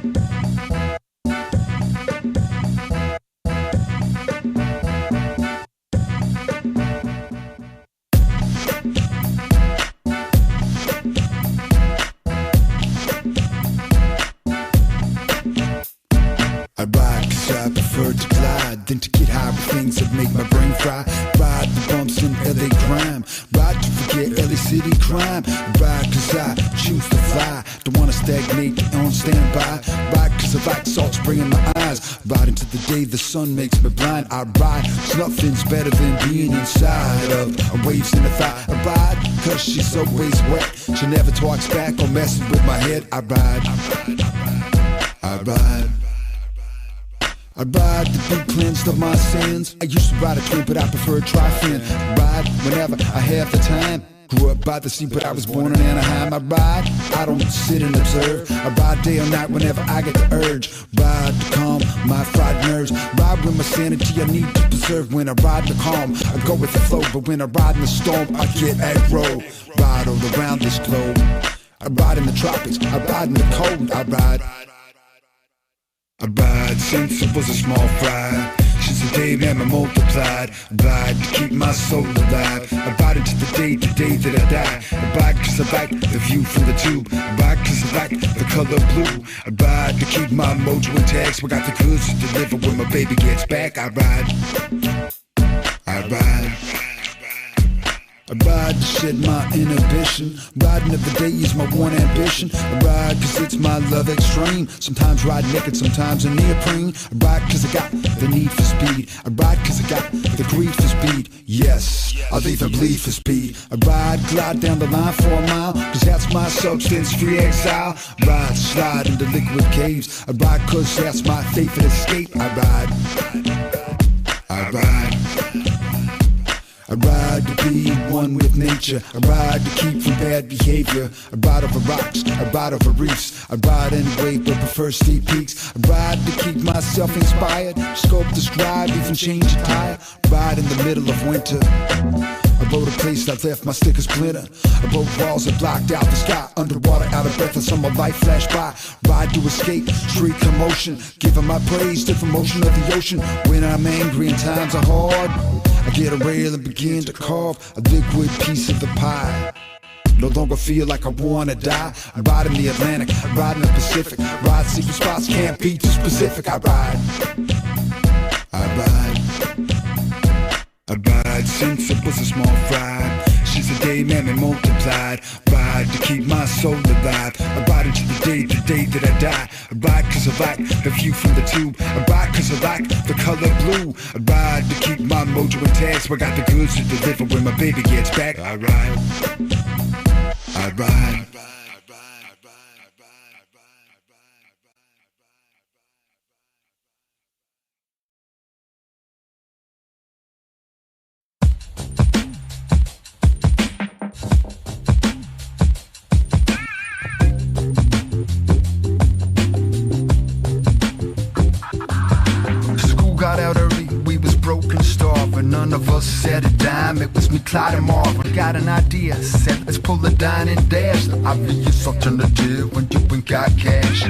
I ride 'cause I prefer to glide than to get high with things that make my brain fry. Ride the bumps in LA crime, ride to forget LA city crime. Ride 'cause I choose to fly, don't wanna stagnate on standby. Ride 'cause I like salt spray in my eyes, ride into the day the sun makes me blind. I ride 'cause nothing's better than being inside of waves in the thigh. I ride 'cause she's always wet, she never talks back or messes with my head. I ride, I ride, I ride to be cleansed of my sins. I used to ride a twin, but I prefer a tri-fin. Ride whenever I have the time. Grew up by the sea, but I was born in Anaheim. I ride, I don't sit and observe. I ride day or night whenever I get the urge. Ride to calm my fried nerves. Ride with my sanity I need to preserve. When I ride the calm, I go with the flow. But when I ride in the storm, I get aggro. Ride all around this globe. I ride in the tropics, I ride in the cold. I ride since I was a small fry. Since the day man I multiplied. I ride to keep my soul alive. I ride into the day that I die. I ride 'cause I like the view from the tube. I ride 'cause I like the color blue. I ride to keep my mojo intact. So I got the goods to deliver when my baby gets back. I ride, I ride, I ride to shed my inhibition. Riding every day is my one ambition. I ride 'cause it's my love extreme. Sometimes ride naked, sometimes in neoprene. I ride 'cause I got the need for speed. I ride 'cause I got the greed for speed. Yes, I'll even bleed for speed. I ride, glide down the line for a mile, 'cause that's my substance-free exile. Ride, slide into liquid caves. I ride 'cause that's my favorite escape. I ride, I ride, I ride to be one with nature. I ride to keep from bad behavior. I ride over rocks, I ride over reefs. I ride anyway but prefer steep peaks. I ride to keep myself inspired. Scope, describe, even change a tire. Ride in the middle of winter. I rode a place that left my sticker splinter. I rode walls that blocked out the sky. Underwater, out of breath, and saw my life flash by. Ride to escape street commotion. Giving my praise to the motion of the ocean. When I'm angry and times are hard, I get a rail and begin to carve a liquid piece of the pie. No longer feel like I wanna die. I ride in the Atlantic, I ride in the Pacific. Ride secret spots, can't be too specific. I ride, I ride, I ride since I was a small fry. Since the day man me multiplied. Ride to keep my soul alive. I ride into the day that I die. I ride 'cause I like the view from the tube. I ride 'cause I like the color blue. I ride to keep my mojo intact. So I got the goods to deliver when my baby gets back. I ride, I ride. Got out early, we was broke and starving. None of us said a dime, it was me, Clyde and Marvin. Got an idea, said let's pull a dine and dash. The obvious alternative when you ain't got cash.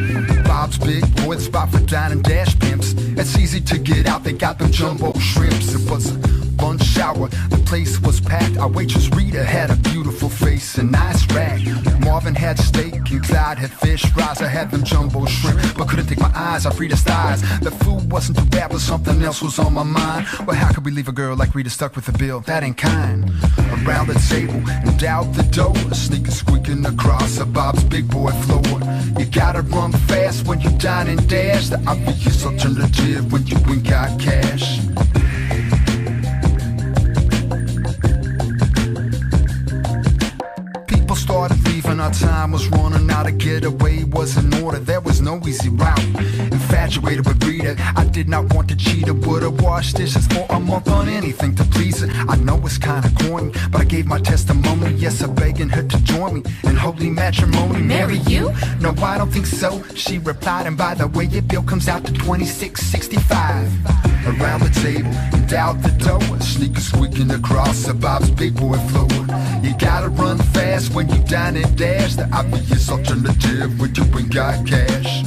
Bob's Big Boy, the spot for dine and dash pimps. It's easy to get out, they got them jumbo shrimps. It was a lunch hour, the place was packed. Our waitress Rita had a beautiful face and nice rack. Marvin had steak and Clyde had fish fries. I had them jumbo shrimp, but couldn't take my eyes off Rita's thighs. The food wasn't too bad, but something else was on my mind. Well, how could we leave a girl like Rita stuck with the bill? That ain't kind. Around the table and out the door, a sneaker squeaking across a Bob's Big Boy floor. You gotta run fast when you dine and dash. The obvious alternative when you ain't got cash. Started leaving, our time was running out. A getaway was in order, there was no easy route. Infatuated with Rita, I did not want to cheat her. Would've washed dishes for a month on anything to please her. I know it's kinda corny, but I gave my testimony. Yes, I'm begging her to join me in holy matrimony. Marry you? No, I don't think so, she replied. And by the way, your bill comes out to $26.65. Around the table and out the door, sneakers squeaking across the Bob's Big Boy floor. You gotta run fast when you dine and dash. The obvious alternative when you ain't got cash.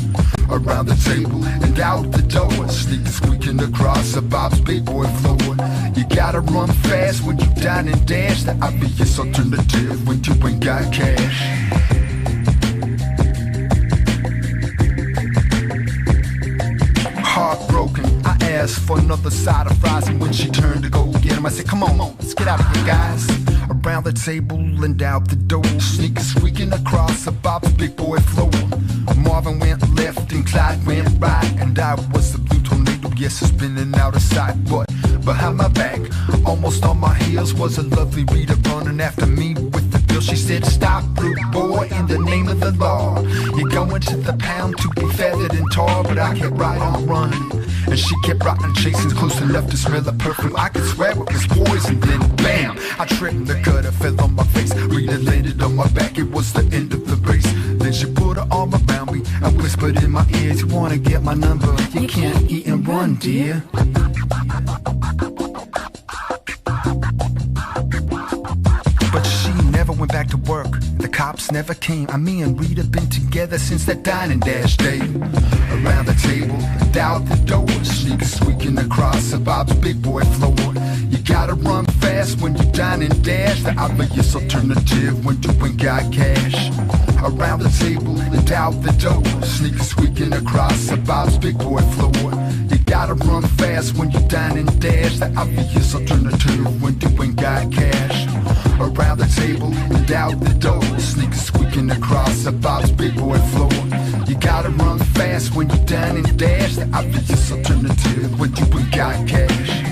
around the table and out the door. Sneakers squeaking across the Bob's big boy floor. You gotta run fast when you dine and dash. The obvious alternative when you ain't got cash. Heartbroken, I asked for another side of fries, and when she turned to go get him, I said, come on, let's get out of here, guys. Around the table and out the door, sneakers squeaking across the Bob's big boy floor. Marvin went left and Clyde went right, and I was the blue tornado, yes, spinning out of sight. But behind my back, almost on my heels, was a lovely Rita running after me with the bill. She said, stop, blue boy, in the name of the law. You're going to the pound to be feathered and tar. But I kept right on running, and she kept right on chasing, close enough to smell the perfume. I could swear it was poison. Then bam, I tripped and the gutter fell on my face. Rita landed on my back, it was the end of the race. Then she put her arm around me and whispered in my ear, you wanna get my number? You can't eat and run, dear. But she never went back to work. The cops never came. Me and Rita been together since that dine and dash day. Around the table and out the door, sneakers squeaking across the Bob's big boy floor. You gotta run fast when you dine and dash. The obvious alternative when you ain't got cash. Around the table and out the door, sneakers squeaking across the Bob's big boy floor. You gotta run fast when you dine and dash. The obvious alternative when you ain't got cash. Around the table and out the door, sneakers squeaking across the Bob's big boy floor. You gotta run fast when you dine and dash. The obvious alternative when you ain't got cash.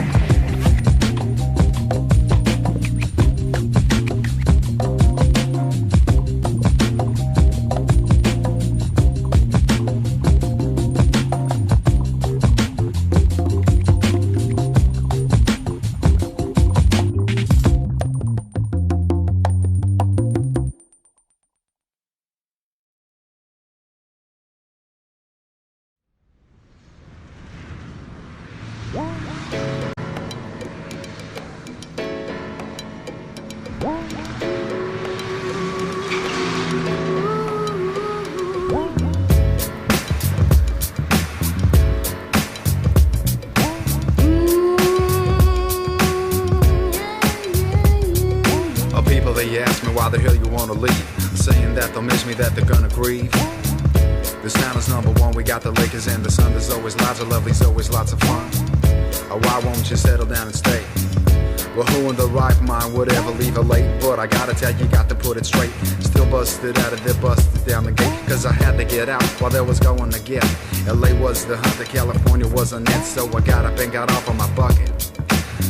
That they're gonna grieve. This town is number one, we got the Lakers and the Sun. There's always lives of lovely, there's always lots of fun. Oh, why won't you settle down and stay? Well, who in the right mind would ever leave her late? But I gotta tell you, got to put it straight. Still busted out of there, busted down the gate. Cause I had to get out while there was going to get. LA was the hunter, California was a net. So I got up and got off on my bucket.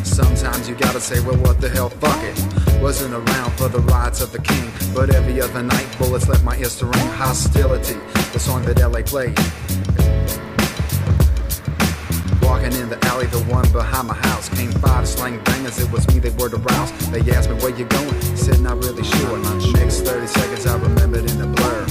Sometimes you gotta say, well, what the hell, fuck it. Wasn't around for the rides of the king, but every other night bullets left my ears to ring. Hostility, the song that LA played. Walking in the alley, the one behind my house, came 5 slang bangers, it was me they were aroused. They asked me, where you going? Said, not really sure. Next 30 seconds I remembered in a blur.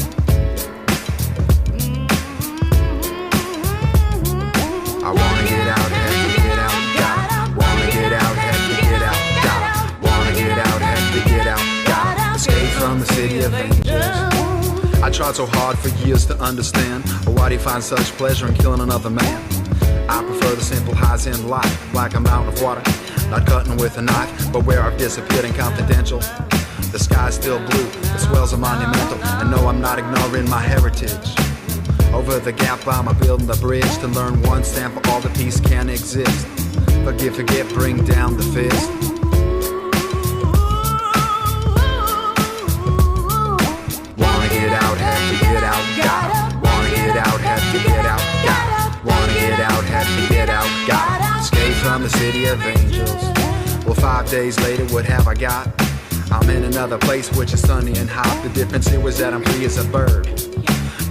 I wanna get out, have to get out, got. Wanna get out, have to get out, got. Wanna get out, have to get out, got. Escape from the city of angels. I tried so hard for years to understand, why do you find such pleasure in killing another man? I prefer the simple highs in life, like a mountain of water, not cutting with a knife, but where I've disappeared and confidential. The sky's still blue, the swells are monumental, and no, I'm not ignoring my heritage. Over the gap, I'm building the bridge to learn one stand for all the peace can exist. Forgive, forget, bring down the fist. Wanna get out, have to get out, got. Wanna get out, have to get out, got. Wanna get out, have to get out, got. Escape from the city of angels. Well, 5 days later, what have I got? I'm in another place which is sunny and hot. The difference here was that I'm free as a bird.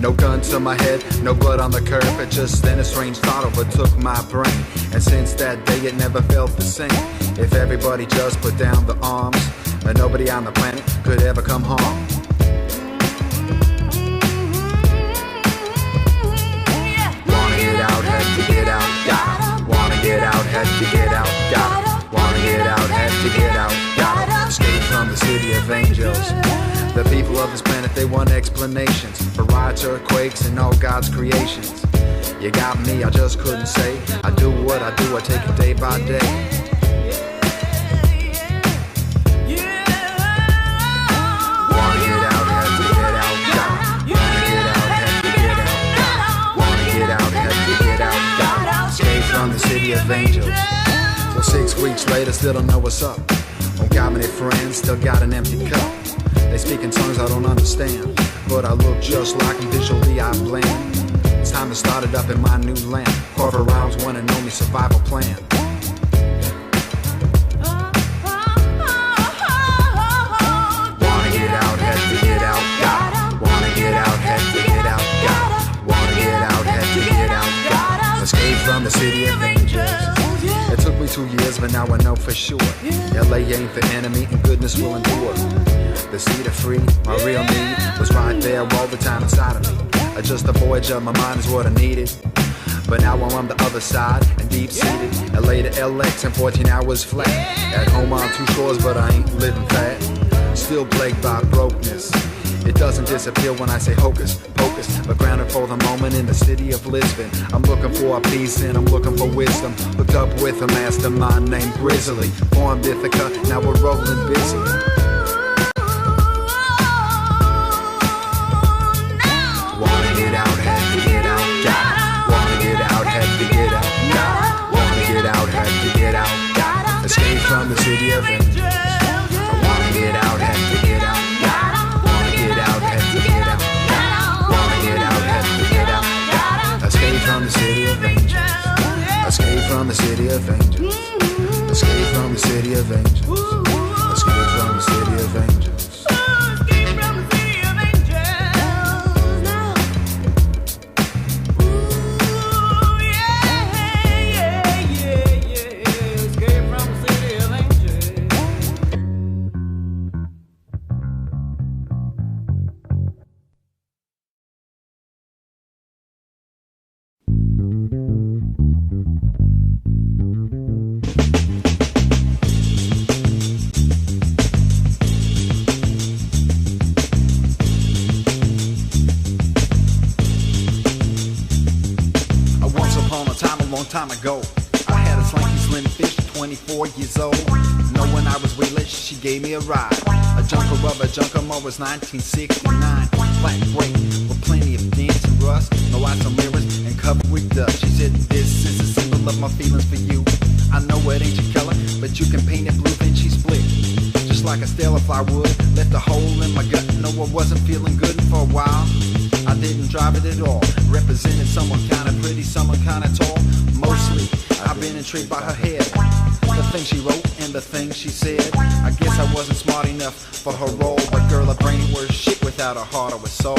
No gun to my head, no blood on the curb. But just then a strange thought overtook my brain, and since that day it never felt the same. If everybody just put down the arms, then nobody on the planet could ever come home. Wanna get out, have to get out, got. Wanna get out, have to get out, got. Wanna get out, have to get out, got. Escape from the city of angels. The people of this planet like they want explanations for riots, earthquakes, and all God's creations. You got me, I just couldn't say. I do what I do, I take it day by day. From the city of angels. Well, 6 weeks later, still don't know what's up. Don't got many friends, still got an empty cup. They speak in tongues I don't understand, but I look just like them, visually I blend. It's time to start it up in my new land. Carve around one and only survival plan. Wanna get out, have to get out, got. Wanna get out, have to get out, got. Wanna get out, have to get out, got. Escape from the city of angels. It took me 2 years, but now I know for sure. LA ain't the enemy, and goodness will endure. The seed of free, my real need, was right there all the time inside of me. Just a voyage of my mind is what I needed. But now I'm on the other side and deep-seated. LA to LX in 14 hours flat. At home on 2 shores, but I ain't living fat. Still plagued by brokenness. It doesn't disappear when I say hocus pocus, but grounded for the moment in the city of Lisbon. I'm looking for a peace and I'm looking for wisdom. Hooked up with a mastermind named Grizzly. Formed Ithaca, now we're rolling busy. Wanna get out, have to get out, got. Wanna get out, have to get out, got. Wanna get out, have to get out, got. Escape from the city of angels. I wanna get out, have to get out, got. Escape from the city of angels. Escape from the city of angels. Escape from the city of angels. Escape from the city of angels. Time ago, I had a slinky slim fish, 24 years old. Knowing I was wheelish, she gave me a ride. A junker rubber junker mo was 1969. Flat break with plenty of dents and rust. No eyes on mirrors and covered with dust. She said, this is a symbol of my feelings for you. I know it ain't your color, but you can paint it blue, then she split. Just like a stellar fly would, left a hole in my gut. No, I wasn't feeling good for a while. I didn't drive it at all. Represented someone kinda pretty, someone kinda tall. Mostly, I've been intrigued by her hair, the things she wrote and the things she said. I guess I wasn't smart enough for her role, but girl, her brain ain't worth shit without a heart or a soul.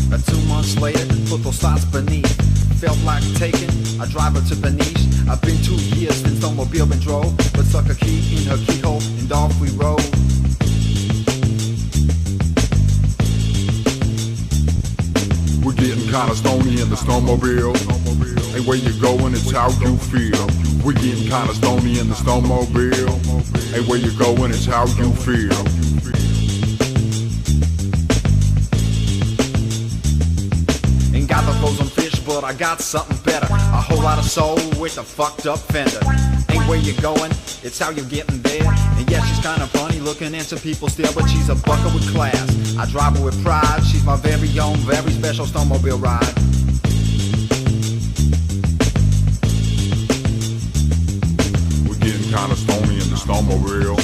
But 2 months later, put those thoughts beneath. Felt like taking a driver to Benice. I've been 2 years since the mobile been drove, but stuck a key in her keyhole and off we rode. We're getting kinda stony in the snowmobile. Ain't where you going, it's how you feel. We're getting kinda stony in the snowmobile. Ain't where you going, it's how you feel. Ain't got the frozen fish, but I got something better. A whole lot of soul with a fucked up fender. Ain't where you going, it's how you're getting there. And yeah, she's kinda funny looking into people still, but she's a bucker with class. I drive her with pride, she's my very own, very special snowmobile ride. We're getting kinda stony in the snowmobile.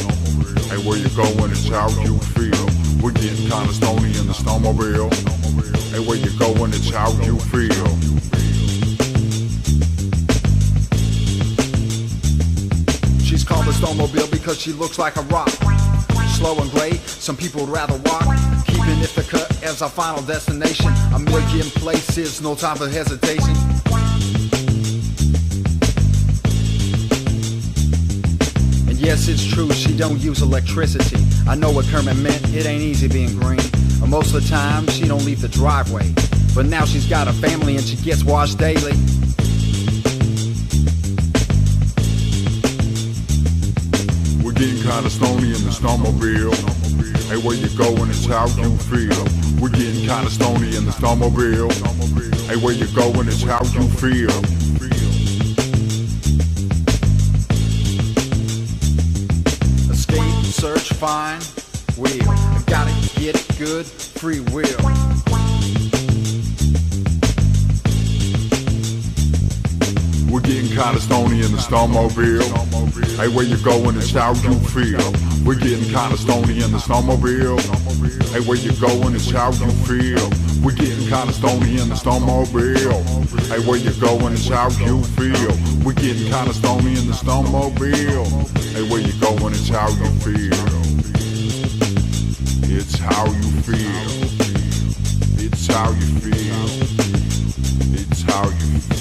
Ain't where you going, it's how you feel. We're getting kinda stony in the snowmobile. Ain't where you going, it's how you feel. She's called a snowmobile because she looks like a rock. Slow and gray, some people would rather walk. Keeping Ithaca as our final destination. A million places, no time for hesitation. And yes, it's true, she don't use electricity. I know what Kermit meant, it ain't easy being green. Most of the time, she don't leave the driveway. But now she's got a family and she gets washed daily. We're getting kinda stony in the snowmobile. Hey, where you going, it's how you feel. We're getting kinda stony in the snowmobile. Hey, where you going, it's how you feel. Escape, search, find, will. I gotta get it good, free will. We're getting kinda stony in the snowmobile. Hey, where you going, it's how you feel. We're getting kinda stony in the snowmobile. Hey, where you going, it's how you feel. We're getting kinda stony in the snowmobile. Hey, where you going, it's how you feel. We're getting kinda stony in the snowmobile. Hey, where you going, it's how you feel. It's how you feel. It's how you feel. It's how you feel.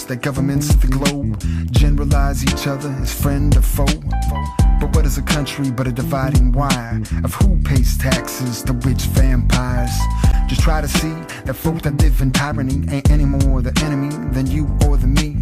That governments of the globe generalize each other as friend or foe. But what is a country but a dividing wire of who pays taxes to which vampires? Just try to see that folk that live in tyranny ain't any more the enemy than you or the me.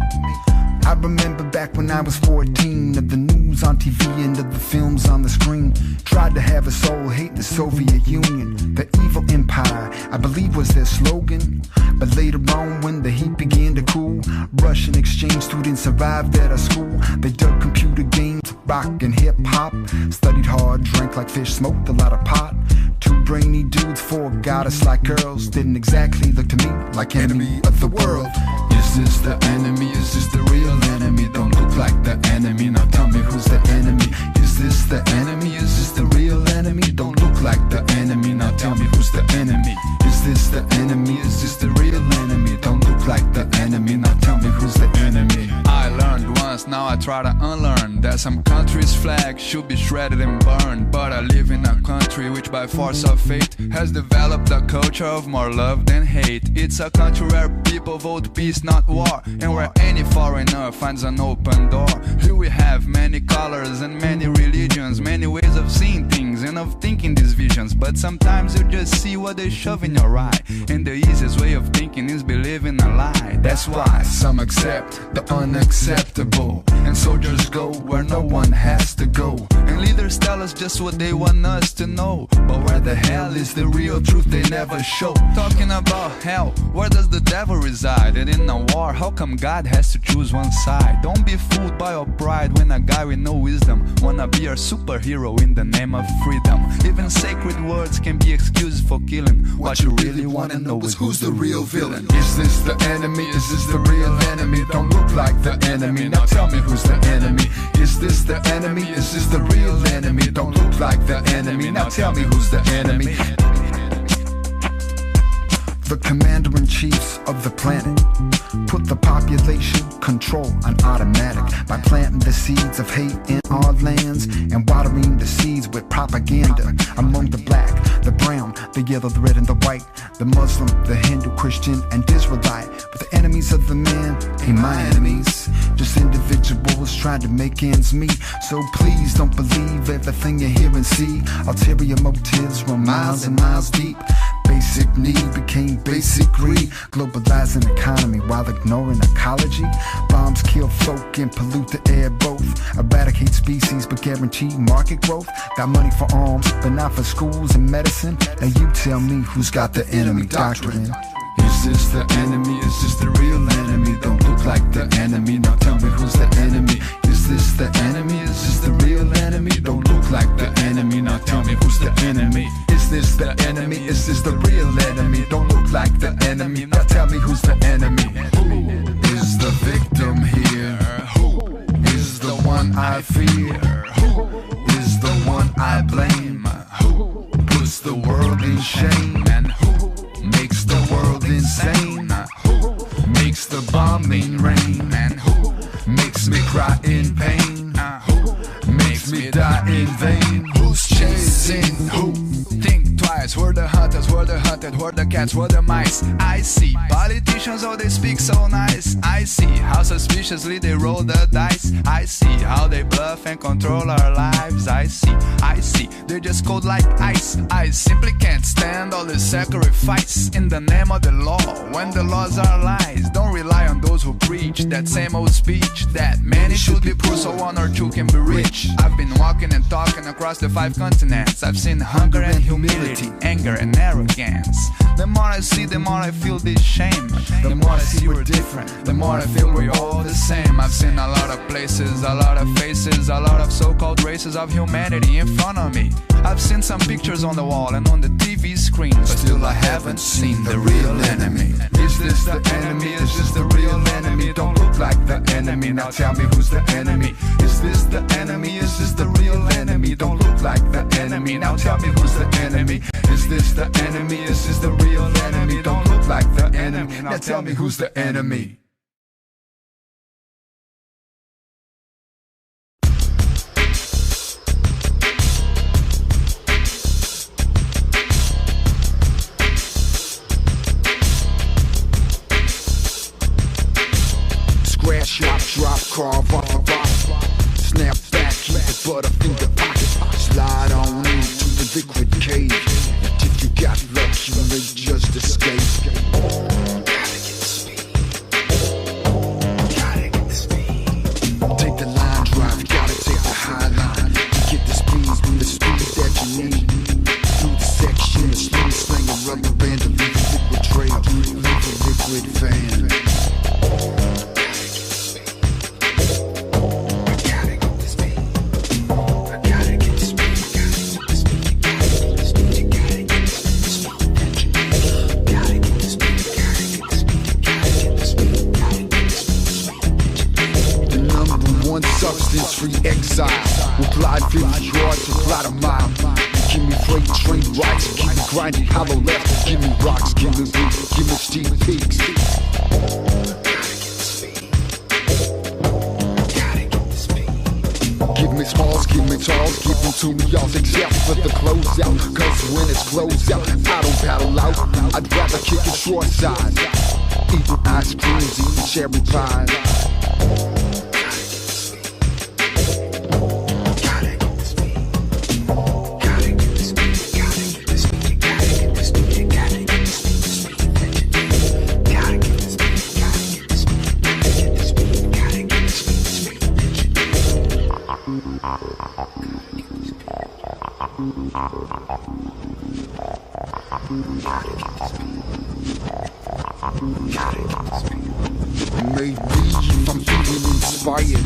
I remember back when I was 14, of the news on TV and of the films on the screen. Tried to have us all hate the Soviet Union, the evil empire, I believe was their slogan. But later on when the heat began to cool, Russian exchange students arrived at our school. They dug computer games, rock and hip hop, studied hard, drank like fish, smoked a lot of pot. Two brainy dudes, four goddess like girls, didn't exactly look to me like enemy of the world. Is this the enemy? Is this the real enemy? Don't look like the enemy. Now tell me who's the enemy. Is this the enemy? Is this the real enemy? Don't look like the enemy. Now tell me who's the enemy. Is this the enemy? Is this the real enemy? Don't look like the enemy. Now tell me who's the enemy. I learned once, now I try to unlearn that some countries' flags should be shredded and burned. But I live in a country which by force of fate has developed a culture of more love than hate. It's a country where people vote peace, not war, and where any foreigner finds an open door. Here we have many colors and many religions, many ways of seeing things and of thinking these visions. But sometimes you just see what they shove in your eye, and the easiest way of thinking is believing a lie. That's why some accept the unacceptable, and soldiers go where no one has to go, and leaders tell us just what they want us to know. But where the hell is the real truth they never show? Talking about hell, where does the devil reside? And in a war, how come God has to choose one side? Don't be fooled by your pride when a guy with no wisdom wanna be our superhero in the name of freedom. Even sacred words can be excuses for killing. What you really wanna know is who's the real villain. Is this the enemy? Is this the real enemy? Don't look like the enemy. Now tell me who's the enemy. Is this the enemy? Is this the real enemy? Don't look like the enemy. Now tell me who's the enemy. The commander-in-chiefs of the planet put the population control on automatic by planting the seeds of hate in our lands and watering the seeds with propaganda among the black, the brown, the yellow, the red, and the white, the Muslim, the Hindu, Christian, and Israelite. But the enemies of the man ain't my enemies, just individuals trying to make ends meet. So please don't believe everything you hear and see. Ulterior motives run miles and miles deep. Basic need became basic greed. Globalizing economy while ignoring ecology. Bombs kill folk and pollute the air both. Eradicate species but guarantee market growth. Got money for arms but not for schools and medicine. Now you tell me who's got the enemy doctrine. Is this the enemy? Is this the real enemy? Don't look like the enemy. Now tell me who's the enemy. Is this the enemy? Is this the real enemy? Don't look like the enemy. Now tell me who's the enemy. Is this the enemy? Is this the real enemy? Don't look like the enemy. Now tell me who's the enemy. Who is the victim here? Who is the one I fear? Who is the one I blame? Who puts the world in shame? And who makes the world insane? Who makes the bombing rain. And who Makes me cry in pain. who Makes me die in vain. Who's chasing who? Think twice, we're the hunters, we're the hunted, we're the cats, we're the mice. I see politicians, oh they speak so nice. I see how suspiciously they roll the dice. I see how they bluff and control our lives. I see, they're just cold like ice. I simply can't stand all this sacrifice in the name of the law, when the laws are lies. Don't rely on those who preach that same old speech, that many should be poor so one or two can be rich. I've been walking and talking across the 5 continents. I've seen hunger and humility, anger and arrogance. The more I see, the more I feel this shame. The more I see we're different, the more I feel we're all the same. I've seen a lot of places, a lot of faces, a lot of so-called races of humanity in front of me. I've seen some pictures on the wall and on the TV screen, but still I haven't seen the real enemy. Is this the enemy? Is this the real enemy? Don't look like the enemy. Now tell me who's the enemy. Is this the enemy? Is this the real enemy? Don't look like the enemy. Now tell me who's the enemy. Is this the enemy? Is this the real enemy? Don't look like the enemy. Now tell me who's the enemy. Shop, drop, carve off the rock. Snap back, keep the butterfinger pocket. Slide on into the liquid cave. And if you got luck, you may just escape. Take the line drive, gotta take the high line. To get the speed that you need. Through the section, a smooth sling, a rubber band, to leave a liquid trail, leave a liquid van. Substance-free exile will glide 50 yards to flat a mile. Give me freight train rides, keep me grinding hollow left. Give me rocks, give me roots, give me steep peaks. Give me smalls, give me talls, give them to me all except for the closeout. Cause when it's closed out, I don't paddle out. I'd rather kick it short side. Eating ice creams, eating cherry pies. Maybe if I'm feeling inspired,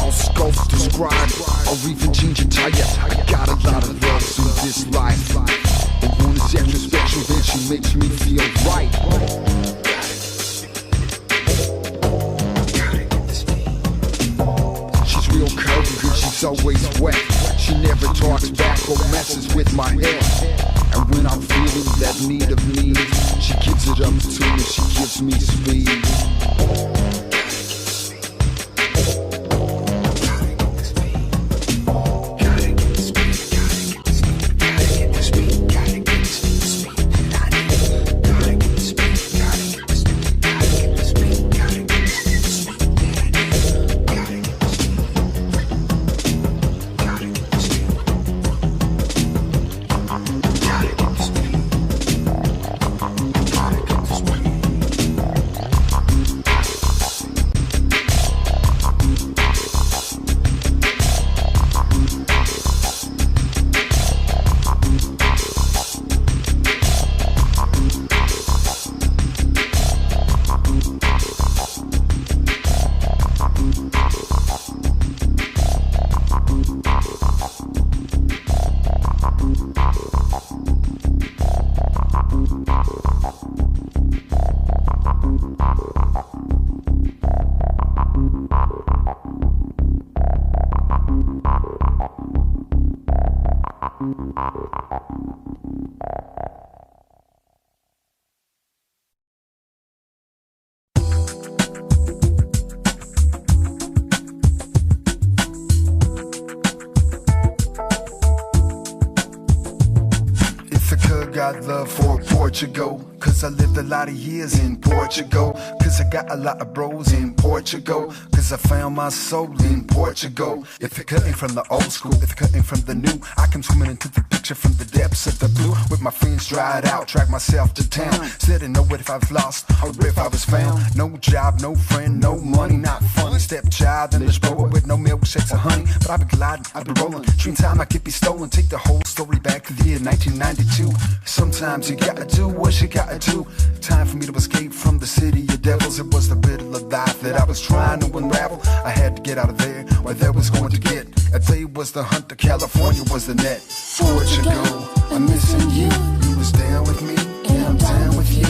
I'll sculpt, describe, or even change a tire. I got a lot of love in this life, but one is extra special, then she makes me feel right. She's real curvy and she's always wet. She never talks back or messes with my head. And when I'm feeling that need of me, she gives it up to me, she gives me speed. wide love for Portugal, cause I lived a lot of years in Portugal, cause I got a lot of bros in Portugal, cause I found my soul in Portugal. If it cutting from the old school, if it cutting from the new, I come swimming into the picture from the depths of the blue. With my friends dried out, drag myself to town. Still didn't know what if I was lost or if I was found. No job, no friend, no money, not funny. Stepchild and this bro with no milkshakes or honey. But I be gliding, I be rolling. Dream time I could be stolen. Take the whole story back to the year 1992. Sometimes you gotta do what you gotta do. Time for me to escape from the city of devils. It was the riddle of life that I was trying to unravel. I had to get out of there, where there was going to get. A day was the hunter, California was the net. Portugal, I'm missing you. You was down with me, and I'm down with you.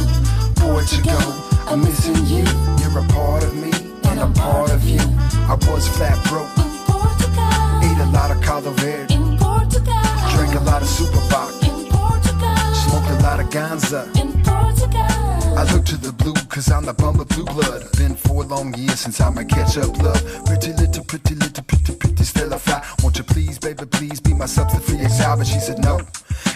Portugal, I'm missing you. You're a part of me, and I'm part of you. I was flat broke, ate a lot of Calo Verde, drank a lot of Superboc, smoked a lot of Ganza. I look to the blue, cause I'm the bum of blue blood. Been 4 long years since I might catch up love. Pretty little, still I fly. Won't you please, baby, please be my substitute for exile? But she said no,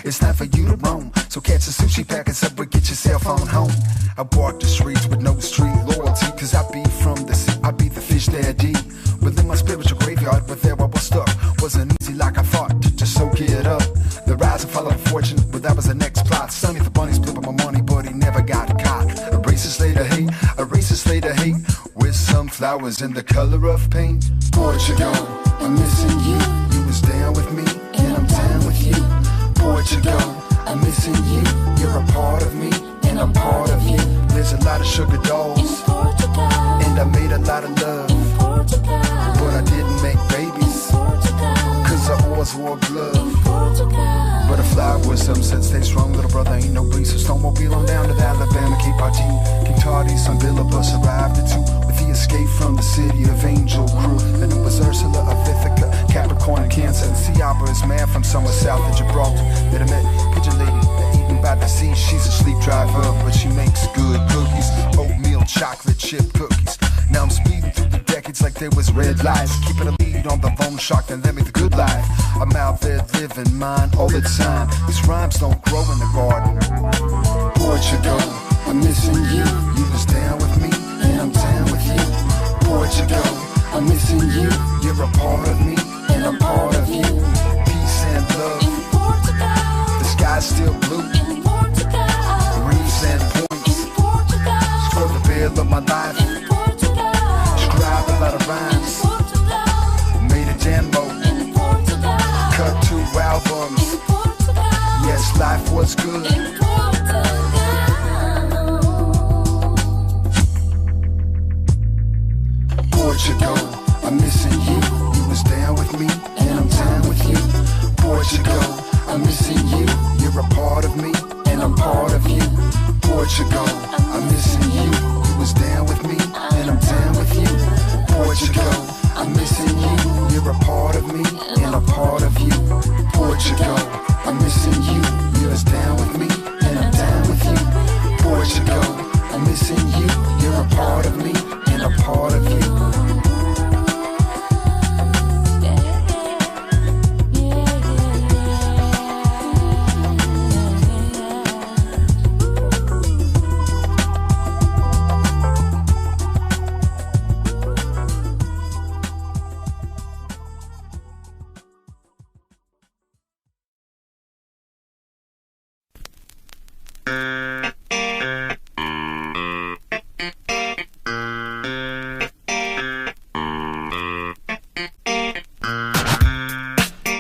it's not for you to roam. So catch a sushi pack and subway, get yourself on home. I walk the streets with no street loyalty, cause I be from the sea, I be the fish daddy. Within my spiritual graveyard, but there I was stuck. Wasn't easy like I thought to just soak it up. The rise and fall of fortune, but that was the next plot. Sonny the bunny split up my money, but he never got caught. A racist later hate, a racist later hate, with some flowers in the color of paint. Portugal, I'm missing you. You was down with me, and I'm down with you. Portugal, I'm missing you. You're a part of me, and I'm part of you. There's a lot of sugar dolls, and I made a lot of love, but I didn't make babies, cause I always wore gloves. Butterfly with some sense, stay strong, little brother, ain't no breeze. So snowmobile on down to the Alabama, Cape Artine. King Tardy, son Bill, a bus arrived at 2 with the escape from the city of Angel Crew. Then it was Ursula of Ithaca, Capricorn and Cancer, and Seabra is man from somewhere south of Gibraltar. That I met Pigeon Lady, eating by the sea. She's a sleep driver, but she makes good cookies. Oatmeal, chocolate chip cookies. Now I'm speeding through the decades like there was red lights, keeping a lead on the phone shock and let me the good life. I'm out there living mine all the time. These rhymes don't grow in the garden. Portugal, I'm missing you. You was down with me, and I'm down with you. Portugal, I'm missing you. You're a part of me, and I'm part of you. Peace and love. The sky's still blue. Reefs and points. Score the bill of my life. Scribe a lot of rhymes. Made a demo. Cut 2 albums. Yes, life was good. Portugal, I'm missing you. You was down with me, and I'm down with you. Portugal, I'm missing you. You're a part of me, and I'm part of you. Portugal, I'm missing you. You was down with me, and I'm down with you. Portugal, I'm missing you. You're a part of me, and I'm part of you. Portugal, I'm missing you. You was down with me,